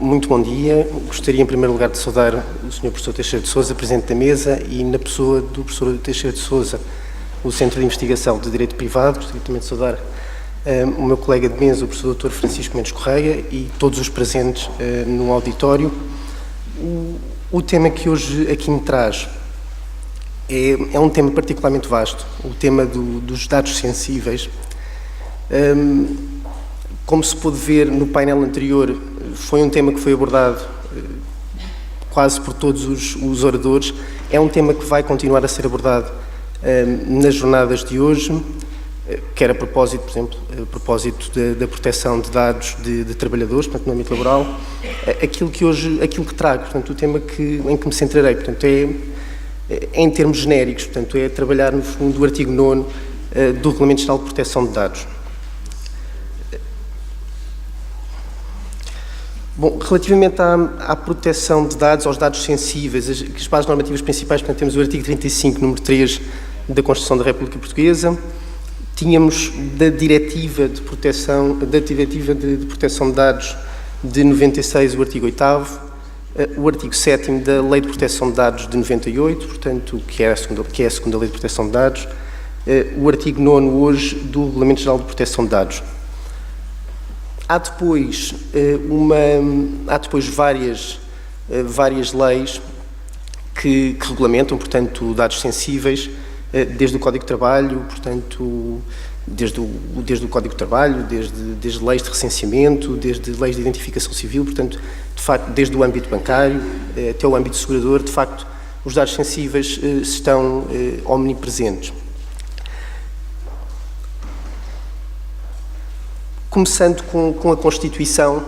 Muito bom dia. Gostaria, em primeiro lugar, de saudar o Sr. Professor Teixeira de Sousa, Presidente da Mesa, e na pessoa do Professor Teixeira de Sousa, o Centro de Investigação de Direito Privado. Gostaria também de saudar o meu colega de mesa, o Professor Dr. Francisco Mendes Correia, e todos os presentes no auditório. O tema que hoje aqui me traz é um tema particularmente vasto, o tema dos dados sensíveis. Como se pôde ver no painel anterior, foi um tema que foi abordado quase por todos os oradores. É um tema que vai continuar a ser abordado nas jornadas de hoje, quer a propósito, por exemplo, da proteção de dados de trabalhadores, portanto, no âmbito laboral. Aquilo que trago, portanto, o tema em que me centrarei, portanto, é em termos genéricos, portanto, é trabalhar, no fundo, o artigo 9º do Regulamento Geral de Proteção de Dados. Bom, relativamente à proteção de dados, aos dados sensíveis, as bases normativas principais, portanto, temos o artigo 35, número 3 da Constituição da República Portuguesa, tínhamos da Diretiva de Proteção de Dados de 96, o artigo 8º, o artigo 7º da Lei de Proteção de Dados de 98, portanto, que é a segunda Lei de Proteção de Dados, o artigo 9º hoje do Regulamento Geral de Proteção de Dados. Há depois várias leis que regulamentam, portanto, dados sensíveis, desde o Código de Trabalho, portanto, desde o Código de Trabalho, desde leis de recenseamento, desde leis de identificação civil, portanto, de facto, desde o âmbito bancário até o âmbito segurador, de facto, os dados sensíveis estão omnipresentes. Começando com a Constituição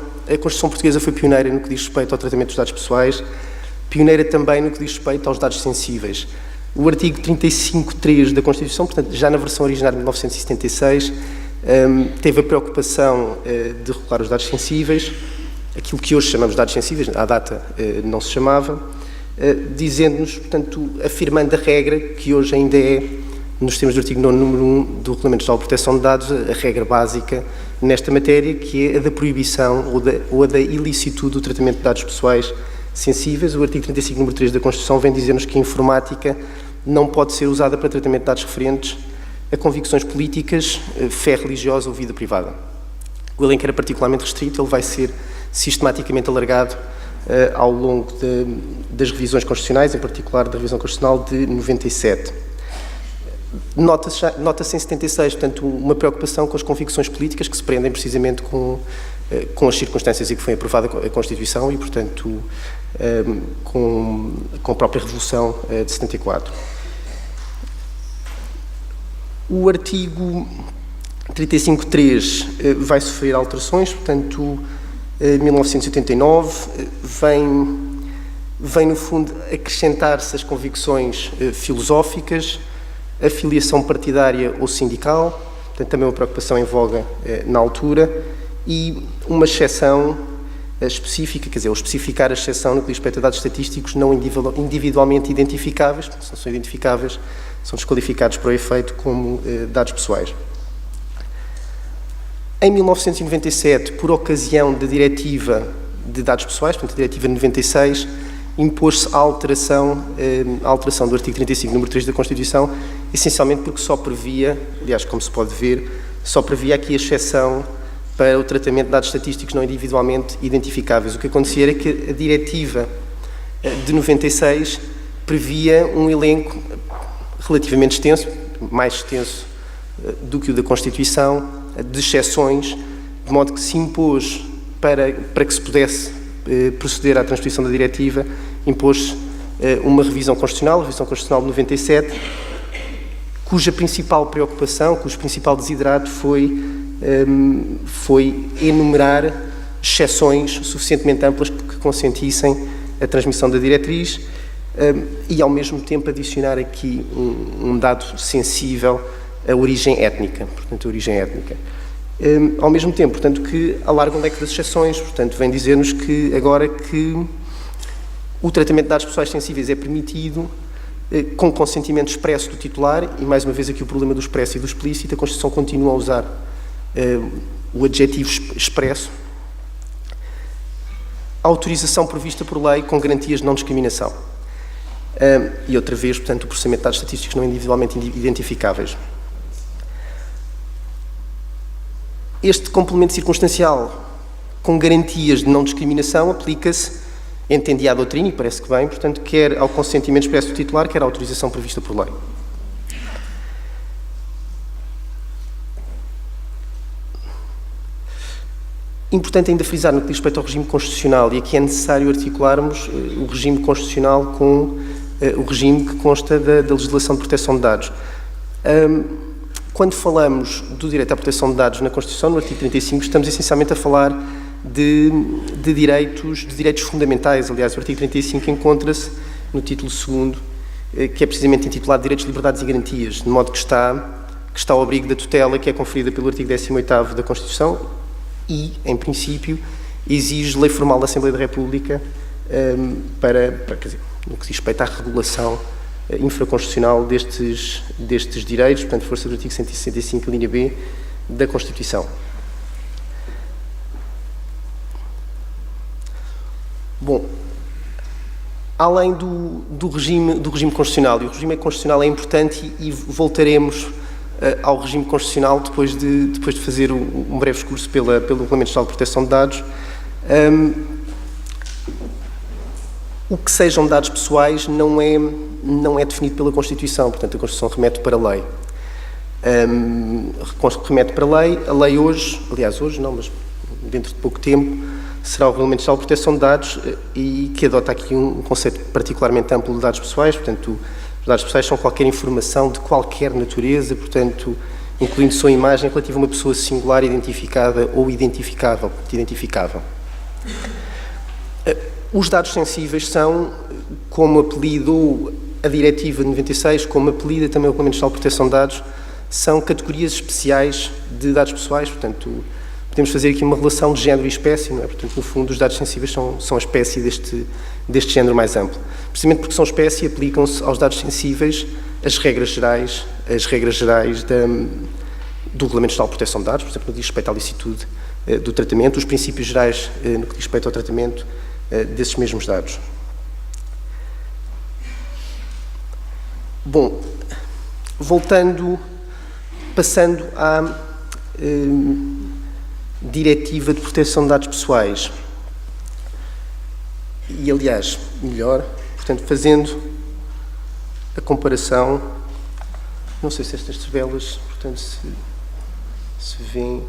Portuguesa foi pioneira no que diz respeito ao tratamento dos dados pessoais, pioneira também no que diz respeito aos dados sensíveis. O artigo 35.3 da Constituição, portanto, já na versão original de 1976, teve a preocupação de regular os dados sensíveis, aquilo que hoje chamamos de dados sensíveis, à data não se chamava, dizendo-nos, portanto, afirmando a regra que hoje ainda é, nos termos do artigo 9, número 1 do Regulamento Geral de Proteção de Dados, a regra básica nesta matéria, que é a da proibição ou a da ilicitude do tratamento de dados pessoais sensíveis. O artigo 35, número 3 da Constituição vem dizer-nos que a informática não pode ser usada para tratamento de dados referentes a convicções políticas, fé religiosa ou vida privada. O elenco era particularmente restrito, ele vai ser sistematicamente alargado ao longo das revisões constitucionais, em particular da revisão constitucional de 97. Nota-se em 76, portanto, uma preocupação com as convicções políticas que se prendem precisamente com as circunstâncias em que foi aprovada a Constituição e, portanto, com a própria Revolução de 74. O artigo 35.3 vai sofrer alterações, portanto, 1989 vem, no fundo, acrescentar-se as convicções filosóficas, a filiação partidária ou sindical, portanto, também uma preocupação em voga na altura, e uma exceção específica, quer dizer, ou especificar a exceção no que diz respeito a dados estatísticos não individualmente identificáveis, se não são identificáveis, são desqualificados para o efeito como dados pessoais. Em 1997, por ocasião da Diretiva de Dados Pessoais, portanto, a Diretiva 96, impôs-se a alteração do artigo 35, número 3 da Constituição, essencialmente porque só previa, aliás, como se pode ver, só previa aqui a exceção para o tratamento de dados estatísticos não individualmente identificáveis. O que acontecia era que a Diretiva de 96 previa um elenco relativamente extenso, mais extenso do que o da Constituição, de exceções, de modo que se impôs para que se pudesse proceder à transposição da diretiva, impôs uma revisão constitucional, a revisão constitucional de 97, cuja principal preocupação, cujo principal desiderato foi enumerar exceções suficientemente amplas que consentissem a transmissão da diretriz e, ao mesmo tempo, adicionar aqui um dado sensível, a origem étnica, portanto, a origem étnica. Ao mesmo tempo, portanto, que alarga o leque das exceções, portanto, vem dizer-nos que agora que o tratamento de dados pessoais sensíveis é permitido com consentimento expresso do titular, e mais uma vez aqui o problema do expresso e do explícito, a Constituição continua a usar o adjetivo expresso. autorização prevista por lei com garantias de não discriminação. E outra vez, portanto, o processamento de dados estatísticos não individualmente identificáveis. Este complemento circunstancial com garantias de não discriminação aplica-se, entende a doutrina, e parece que bem, portanto, quer ao consentimento expresso do titular, quer à autorização prevista por lei. Importante ainda frisar no que diz respeito ao regime constitucional, e aqui é necessário articularmos o regime constitucional com o regime que consta da legislação de proteção de dados. Quando falamos do direito à proteção de dados na Constituição, no artigo 35, estamos essencialmente a falar de direitos fundamentais. Aliás, o artigo 35 encontra-se no título 2º, que é precisamente intitulado Direitos, Liberdades e Garantias, de modo que está ao abrigo da tutela que é conferida pelo artigo 18º da Constituição e, em princípio, exige lei formal da Assembleia da República quer dizer, no que diz respeito à regulação infraconstitucional destes direitos, portanto, força do artigo 165, linha B, da Constituição. Bom, além do regime constitucional, e o regime constitucional é importante e voltaremos ao regime constitucional depois de fazer um breve excurso pelo Regulamento Geral de Proteção de Dados. O que sejam dados pessoais não é definido pela Constituição, portanto a Constituição remete para a lei. Remete para a lei hoje, aliás hoje não, mas dentro de pouco tempo, será o Regulamento Geral de Proteção de Dados e que adota aqui um conceito particularmente amplo de dados pessoais, portanto os dados pessoais são qualquer informação de qualquer natureza, portanto incluindo sua imagem relativa a uma pessoa singular, identificada ou identificável. Os dados sensíveis são, como apelidou a Diretiva 96, como apelida também o Regulamento Geral de Proteção de Dados, são categorias especiais de dados pessoais, portanto, podemos fazer aqui uma relação de género e espécie, não é? Portanto, no fundo, os dados sensíveis são a espécie deste género mais amplo. Precisamente porque são espécie, aplicam-se aos dados sensíveis as regras gerais do Regulamento Geral de Proteção de Dados, por exemplo, no que diz respeito à licitude do tratamento, os princípios gerais no que diz respeito ao tratamento desses mesmos dados. Bom, passando à Diretiva de Proteção de Dados Pessoais, e aliás, melhor, portanto, fazendo a comparação, não sei se estas tabelas, portanto, se vêem.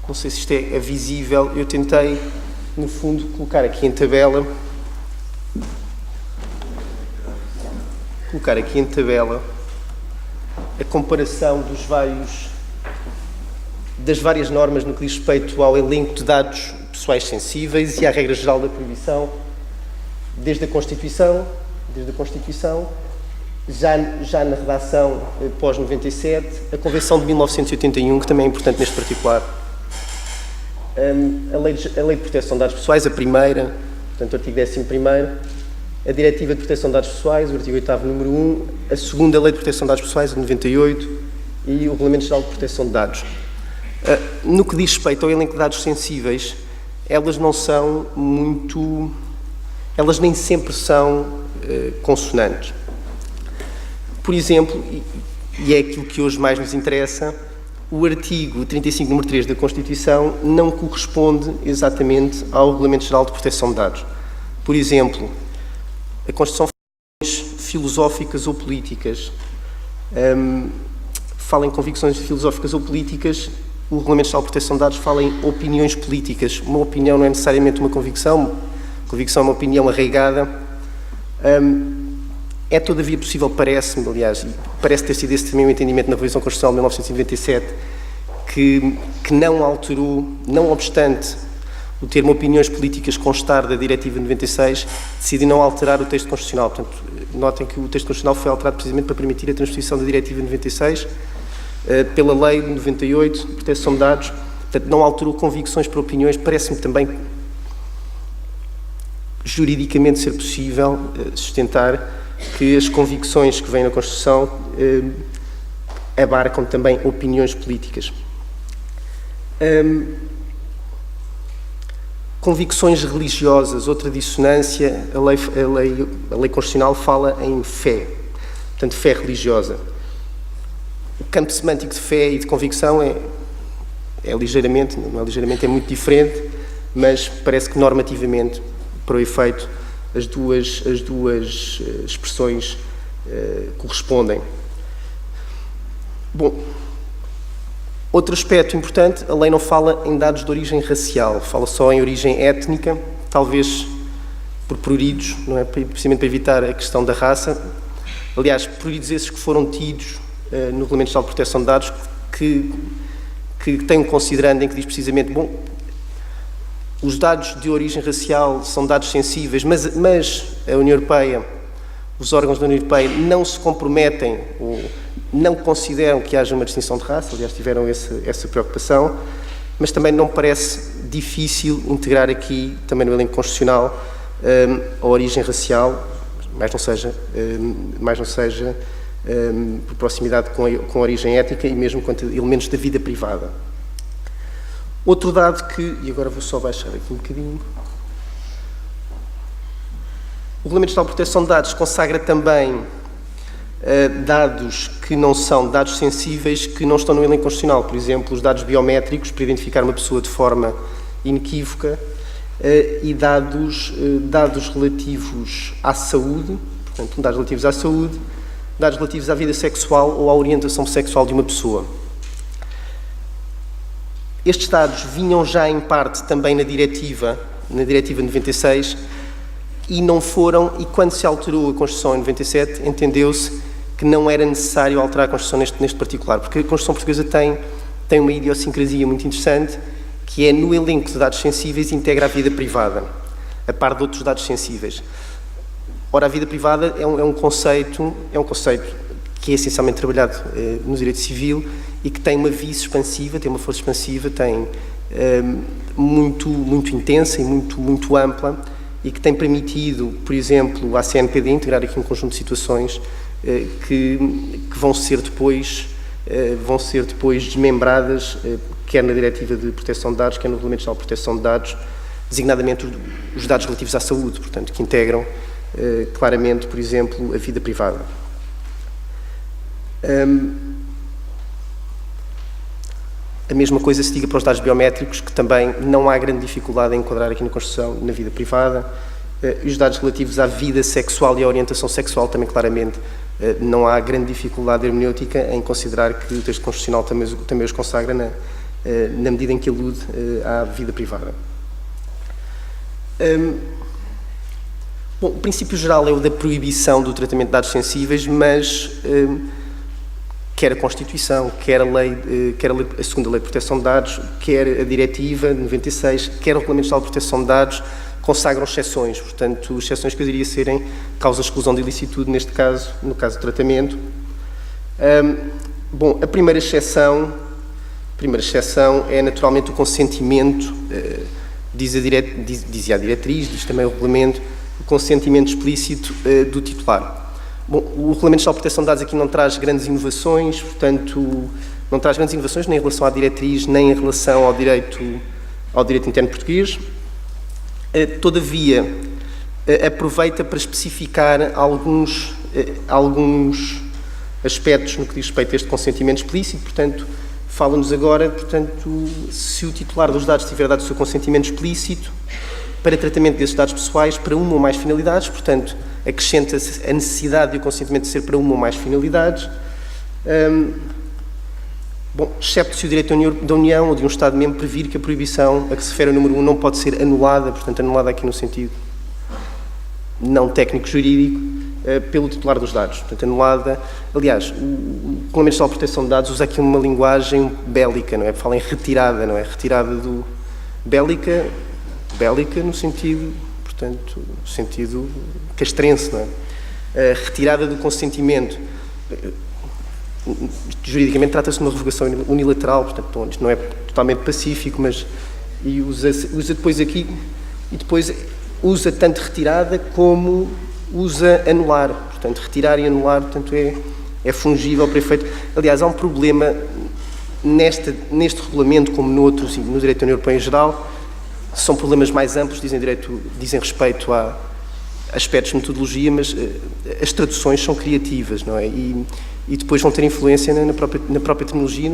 Não sei se isto é visível, eu tentei, no fundo, colocar aqui em tabela a comparação das várias normas no que diz respeito ao elenco de dados pessoais sensíveis e à regra geral da proibição, desde a Constituição, já na redação pós-97, a Convenção de 1981, que também é importante neste particular, a Lei de Proteção de Dados Pessoais, a primeira, portanto, o artigo 11º, a Diretiva de Proteção de Dados Pessoais, o artigo 8º, número 1, a segunda Lei de Proteção de Dados Pessoais, de 98, e o Regulamento Geral de Proteção de Dados. No que diz respeito ao elenco de dados sensíveis, elas nem sempre são consonantes. Por exemplo, e é aquilo que hoje mais nos interessa, o artigo 35, número 3 da Constituição não corresponde exatamente ao Regulamento Geral de Proteção de Dados. Por exemplo, a Constituição fala em convicções filosóficas ou políticas. Fala em convicções filosóficas ou políticas, o Regulamento Geral de Proteção de Dados fala em opiniões políticas. Uma opinião não é necessariamente uma convicção é uma opinião arraigada. É todavia possível, parece-me, aliás, parece ter sido esse também o entendimento na Revisão Constitucional de 1997, que não alterou, não obstante o termo opiniões políticas constar da Diretiva de 96, decidiu não alterar o texto constitucional. Portanto, notem que o texto constitucional foi alterado precisamente para permitir a transposição da Diretiva de 96 pela Lei de 98, de Proteção de Dados. Portanto, não alterou convicções para opiniões. Parece-me também juridicamente ser possível sustentar que as convicções que vêm na Constituição abarcam também opiniões políticas. Convicções religiosas, outra dissonância, a lei constitucional fala em fé, portanto, fé religiosa. O campo semântico de fé e de convicção é ligeiramente, não é ligeiramente, é muito diferente, mas parece que normativamente, para o efeito, as duas expressões correspondem. Bom, outro aspecto importante, a lei não fala em dados de origem racial, fala só em origem étnica, talvez por pruridos, não é? Precisamente para evitar a questão da raça. Aliás, pruridos esses que foram tidos no Regulamento Geral de Proteção de Dados, que tem um considerando em que diz precisamente, bom, os dados de origem racial são dados sensíveis, mas a União Europeia, os órgãos da União Europeia não se comprometem ou não consideram que haja uma distinção de raça, aliás, tiveram essa preocupação, mas também não parece difícil integrar aqui, também no elenco constitucional, a origem racial, mais não seja por proximidade com a origem étnica e mesmo quanto a elementos da vida privada. Outro dado que, e agora vou só baixar aqui um bocadinho, o Regulamento Geral de Proteção de Dados consagra também dados que não são dados sensíveis que não estão no elenco constitucional, por exemplo, os dados biométricos para identificar uma pessoa de forma inequívoca e dados relativos à saúde, portanto, dados relativos à saúde, dados relativos à vida sexual ou à orientação sexual de uma pessoa. Estes dados vinham já em parte também na Diretiva 96 e não foram, e quando se alterou a Constituição em 97, entendeu-se que não era necessário alterar a Constituição neste particular, porque a Constituição portuguesa tem uma idiosincrasia muito interessante, que é no elenco de dados sensíveis integra a vida privada, a par de outros dados sensíveis. Ora, a vida privada é um conceito que é essencialmente trabalhado no direito civil e que tem uma vis expansiva, tem uma força expansiva, tem muito intensa e muito ampla e que tem permitido, por exemplo, à CNPD integrar aqui um conjunto de situações que vão ser depois desmembradas, quer na Diretiva de Proteção de Dados, quer no Regulamento Geral de Proteção de Dados, designadamente os dados relativos à saúde, portanto, que integram claramente, por exemplo, a vida privada. A mesma coisa se diga para os dados biométricos, que também não há grande dificuldade em enquadrar aqui na Constituição, na vida privada. E os dados relativos à vida sexual e à orientação sexual também, claramente, não há grande dificuldade hermenêutica em considerar que o texto constitucional também os consagra na medida em que alude à vida privada. Bom, o princípio geral é o da proibição do tratamento de dados sensíveis, mas quer a Constituição, quer a segunda Lei de Proteção de Dados, quer a Diretiva de 96, quer o Regulamento Geral de Proteção de Dados, consagram exceções, portanto, exceções que eu diria serem causa de exclusão de ilicitude, neste caso, no caso do tratamento. Bom, a primeira exceção é naturalmente o consentimento, dizia a diretriz, diz também o regulamento, o consentimento explícito do titular. Bom, o Regulamento Geral de Proteção de Dados aqui não traz grandes inovações, portanto, não traz grandes inovações nem em relação à diretriz, nem em relação ao direito interno português. Todavia, aproveita para especificar alguns aspectos no que diz respeito a este consentimento explícito, portanto, fala-nos agora, portanto, se o titular dos dados tiver dado o seu consentimento explícito para tratamento desses dados pessoais para uma ou mais finalidades, portanto, acrescenta-se a necessidade de o consentimento ser para uma ou mais finalidades, bom, excepto se o direito da União ou de um Estado-membro previr que a proibição a que se refere o número 1 não pode ser anulada, portanto, anulada aqui no sentido não técnico-jurídico, pelo titular dos dados. Portanto, anulada. Aliás, o Regulamento Geral de Proteção de Dados usa aqui uma linguagem bélica, não é? Fala em retirada, não é? Retirada do... Bélica no sentido, portanto, no sentido castrense, não é? Retirada do consentimento. Juridicamente trata-se de uma revogação unilateral, portanto, isto não é totalmente pacífico, mas e usa depois aqui, e depois usa tanto retirada como usa anular. Portanto, retirar e anular, portanto, é fungível para efeito... Aliás, há um problema neste regulamento, como noutros, e no direito da União Europeia em geral, são problemas mais amplos, dizem respeito a aspectos de metodologia, mas as traduções são criativas, não é? E depois vão ter influência na própria terminologia,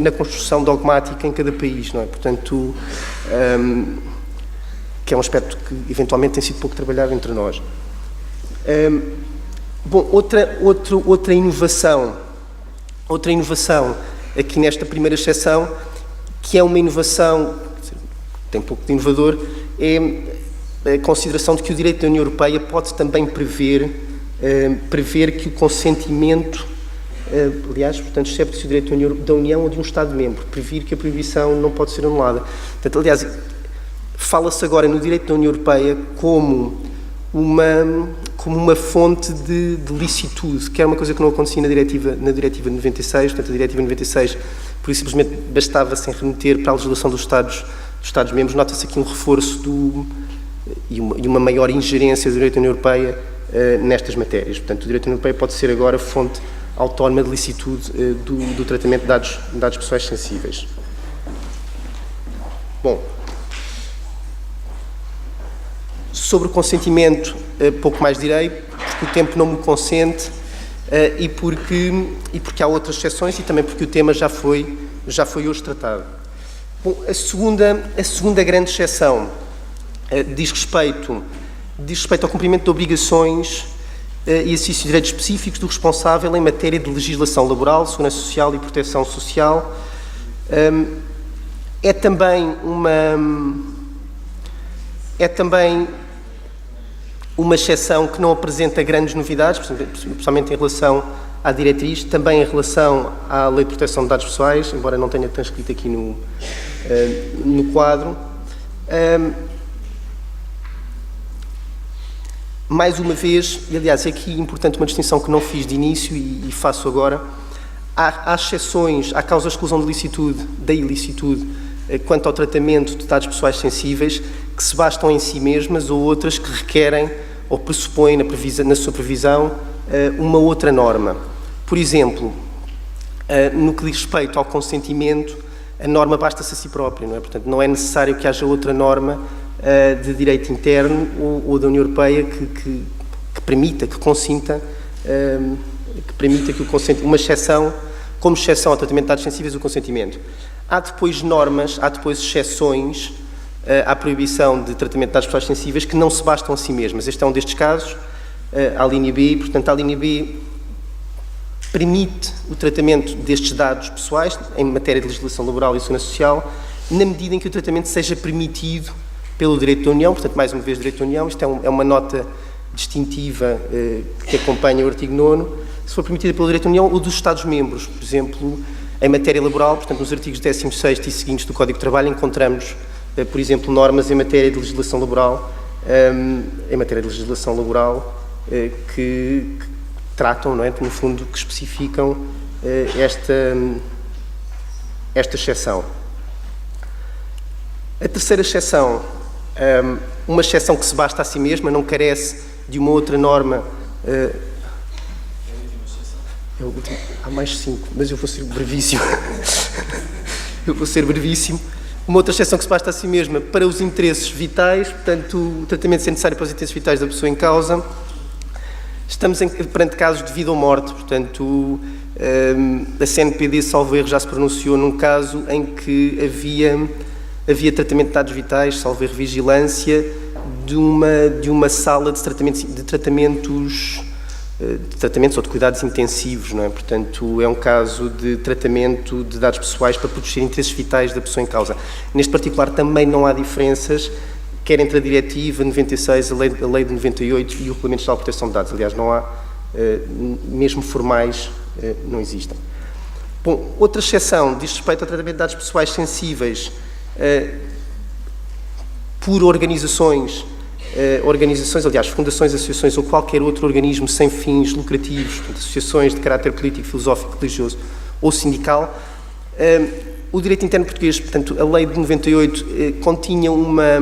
na construção dogmática em cada país, não é? Portanto, que é um aspecto que eventualmente tem sido pouco trabalhado entre nós. Bom, outra inovação aqui nesta primeira exceção, que é uma inovação, tem pouco de inovador, é a consideração de que o direito da União Europeia pode também prever que o consentimento, aliás, portanto, excepto se o direito da União ou de um Estado-membro, prever que a proibição não pode ser anulada. Portanto, aliás, fala-se agora no direito da União Europeia como uma fonte de licitude, que é uma coisa que não acontecia na diretiva de 96. Portanto, a diretiva de 96, por isso simplesmente bastava sem remeter para a legislação dos Estados-membros. Nota-se aqui um reforço e uma maior ingerência do direito da União Europeia nestas matérias. Portanto, o direito da União Europeia pode ser agora fonte autónoma de licitude do tratamento de dados pessoais sensíveis. Bom, sobre o consentimento, pouco mais direi, porque o tempo não me consente e porque há outras exceções e também porque o tema já foi hoje tratado. Bom, a segunda grande exceção diz respeito ao cumprimento de obrigações e exercício de direitos específicos do responsável em matéria de legislação laboral, segurança social e proteção social. É também uma exceção que não apresenta grandes novidades, principalmente em relação à diretriz, também em relação à Lei de Proteção de Dados Pessoais, embora não tenha transcrito aqui no quadro. Mais uma vez, e aliás, é aqui importante uma distinção que não fiz de início e faço agora, há exceções, há causas de exclusão da ilicitude quanto ao tratamento de dados pessoais sensíveis que se bastam em si mesmas ou outras que requerem ou pressupõem na sua previsão uma outra norma. Por exemplo, no que diz respeito ao consentimento, a norma basta-se a si própria, não é? Portanto, não é necessário que haja outra norma de direito interno ou da União Europeia que permita, que consinta, que permita que uma exceção, como exceção ao tratamento de dados sensíveis, o consentimento. Há depois normas, há depois exceções à proibição de tratamento de dados pessoais sensíveis que não se bastam a si mesmas. Este é um destes casos, a linha B, portanto, a linha B permite o tratamento destes dados pessoais em matéria de legislação laboral e segurança social, na medida em que o tratamento seja permitido pelo direito da União. Portanto, mais uma vez, direito da União, isto é uma nota distintiva que acompanha o artigo 9º, se for permitida pelo direito da União ou dos Estados-membros. Por exemplo, em matéria laboral, portanto, nos artigos 16º e seguintes do Código de Trabalho, encontramos, por exemplo, normas em matéria de legislação laboral, que tratam, não é, no fundo, que especificam esta exceção. A terceira exceção, uma exceção que se basta a si mesma, não carece de uma outra norma. Há mais 5, mas eu vou ser brevíssimo. Uma outra exceção que se basta a si mesma para os interesses vitais, portanto, o tratamento ser necessário para os interesses vitais da pessoa em causa. Estamos perante casos de vida ou morte, portanto, a CNPD, salvo erro, já se pronunciou num caso em que havia tratamento de dados vitais, salvo erro, vigilância, de uma sala de tratamentos ou de cuidados intensivos, não é? Portanto, é um caso de tratamento de dados pessoais para proteger interesses vitais da pessoa em causa. Neste particular também não há diferenças, quer entre a Diretiva 96, a Lei de 98 e o Regulamento Geral de Proteção de Dados. Aliás, não há, mesmo formais, não existem. Bom, outra exceção diz respeito ao tratamento de dados pessoais sensíveis por organizações, aliás, fundações, associações ou qualquer outro organismo sem fins lucrativos, portanto, associações de caráter político, filosófico, religioso ou sindical. O direito interno português, portanto, a Lei de 98 continha uma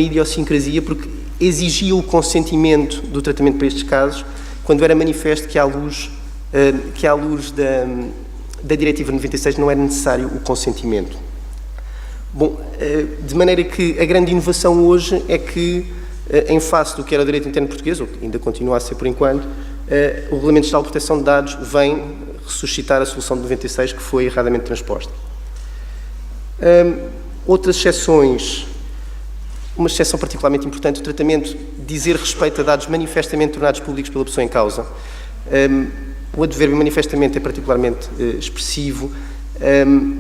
idiosincrasia, porque exigia o consentimento do tratamento para estes casos quando era manifesto que à luz da Diretiva 96 não era necessário o consentimento. Bom, de maneira que a grande inovação hoje é que, em face do que era o direito interno português, ou que ainda continua a ser por enquanto, o Regulamento Geral de Proteção de Dados vem ressuscitar a solução de 96 que foi erradamente transposta. Outras exceções, uma exceção particularmente importante, o tratamento dizer respeito a dados manifestamente tornados públicos pela pessoa em causa. O advérbio manifestamente é particularmente expressivo.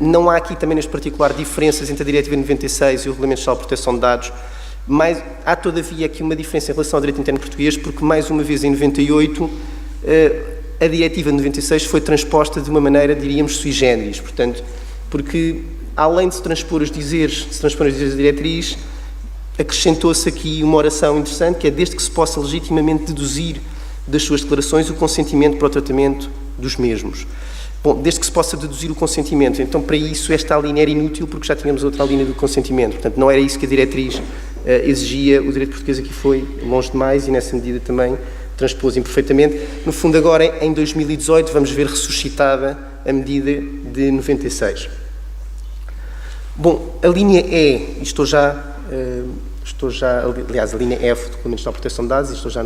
Não há aqui também, neste particular, diferenças entre a Diretiva 96 e o Regulamento Geral de Proteção de Dados, mas há, todavia, aqui uma diferença em relação ao direito interno português, porque, mais uma vez, em 98, a Diretiva 96 foi transposta de uma maneira, diríamos, sui generis, portanto, porque, além de se transpor os dizeres da diretriz, acrescentou-se aqui uma oração interessante, que é desde que se possa legitimamente deduzir das suas declarações o consentimento para o tratamento dos mesmos. Bom, desde que se possa deduzir o consentimento, então para isso esta linha era inútil porque já tínhamos outra linha do consentimento, portanto não era isso que a diretriz exigia, o direito português aqui foi longe demais e nessa medida também transpôs imperfeitamente. No fundo agora, em 2018, vamos ver ressuscitada a medida de 96. Bom, a linha E, aliás, a linha F do Regulamento Geral de Proteção de Dados, e estou já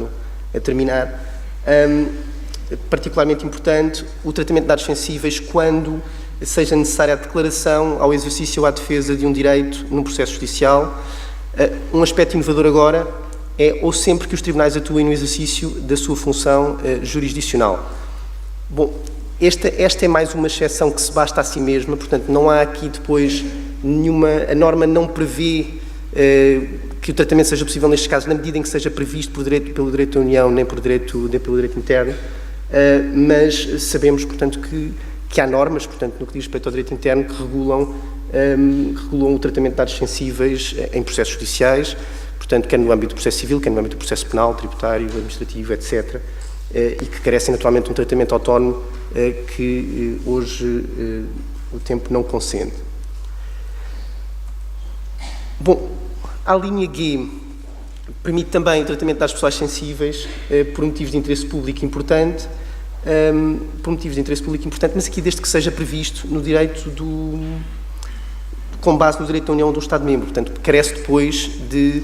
a terminar, particularmente importante, o tratamento de dados sensíveis quando seja necessária a declaração ao exercício ou à defesa de um direito num processo judicial. Um aspecto inovador agora é ou sempre que os tribunais atuem no exercício da sua função jurisdicional. Bom, esta é mais uma exceção que se basta a si mesma, portanto não há aqui depois a norma não prevê que o tratamento seja possível nestes casos, na medida em que seja previsto pelo direito da União, nem pelo direito interno, mas sabemos, portanto, que há normas, portanto, no que diz respeito ao direito interno, que regulam o tratamento de dados sensíveis em processos judiciais, portanto, quer no âmbito do processo civil, quer no âmbito do processo penal, tributário, administrativo, etc., e que carecem naturalmente de um tratamento autónomo que hoje o tempo não consente. Bom, a linha G permite também o tratamento das pessoas sensíveis por motivos de interesse público importante, mas aqui desde que seja previsto no direito com base no direito da União de um Estado-membro, portanto, carece depois de...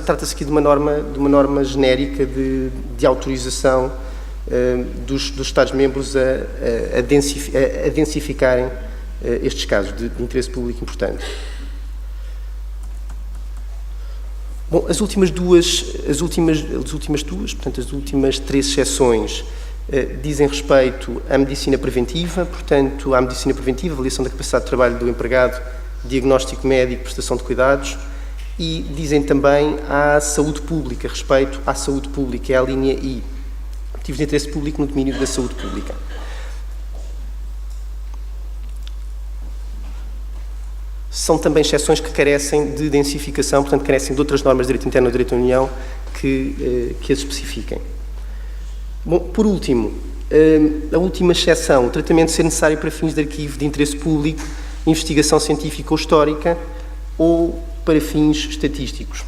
Trata-se aqui de uma norma genérica de autorização dos Estados-membros a densificarem estes casos de interesse público importante. Bom, as últimas três exceções dizem respeito à medicina preventiva, portanto, à medicina preventiva, avaliação da capacidade de trabalho do empregado, diagnóstico médico, prestação de cuidados, e dizem também à saúde pública, respeito à saúde pública, é a linha I, motivos de interesse público no domínio da saúde pública. São também exceções que carecem de densificação, portanto, carecem de outras normas de direito interno ou de direito da União que as especifiquem. Bom, por último, a última exceção, o tratamento ser necessário para fins de arquivo de interesse público, investigação científica ou histórica ou para fins estatísticos.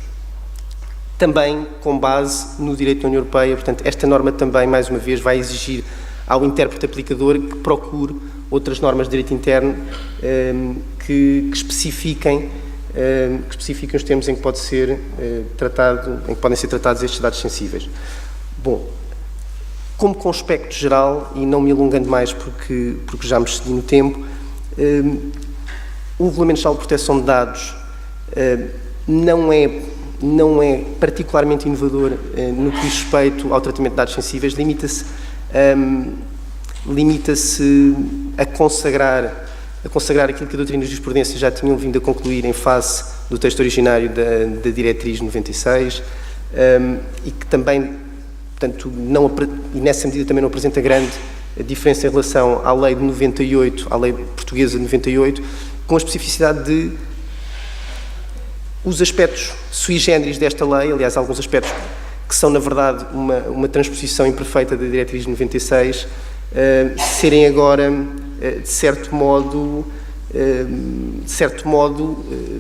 Também com base no direito da União Europeia, portanto, esta norma também, mais uma vez, vai exigir ao intérprete aplicador que procure outras normas de direito interno que especifiquem os termos em que podem ser tratados estes dados sensíveis. Bom, como conspecto geral, e não me alongando mais porque já me excedi no tempo, o Regulamento Geral de Proteção de Dados não é particularmente inovador no que diz respeito ao tratamento de dados sensíveis, limita-se a consagrar aquilo que a doutrina e a jurisprudência já tinham vindo a concluir em face do texto originário da Diretriz 96 e que também, portanto, e nessa medida também não apresenta grande diferença em relação à lei de 98, à lei portuguesa de 98, com a especificidade de os aspectos sui generis desta lei, aliás, alguns aspectos que são, na verdade, uma transposição imperfeita da Diretriz 96, serem agora, de certo modo,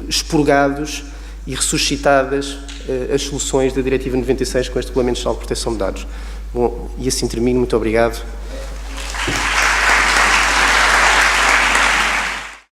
expurgados e ressuscitadas as soluções da Diretiva 96 com este Regulamento Geral de Proteção de Dados. Bom, e assim termino. Muito obrigado.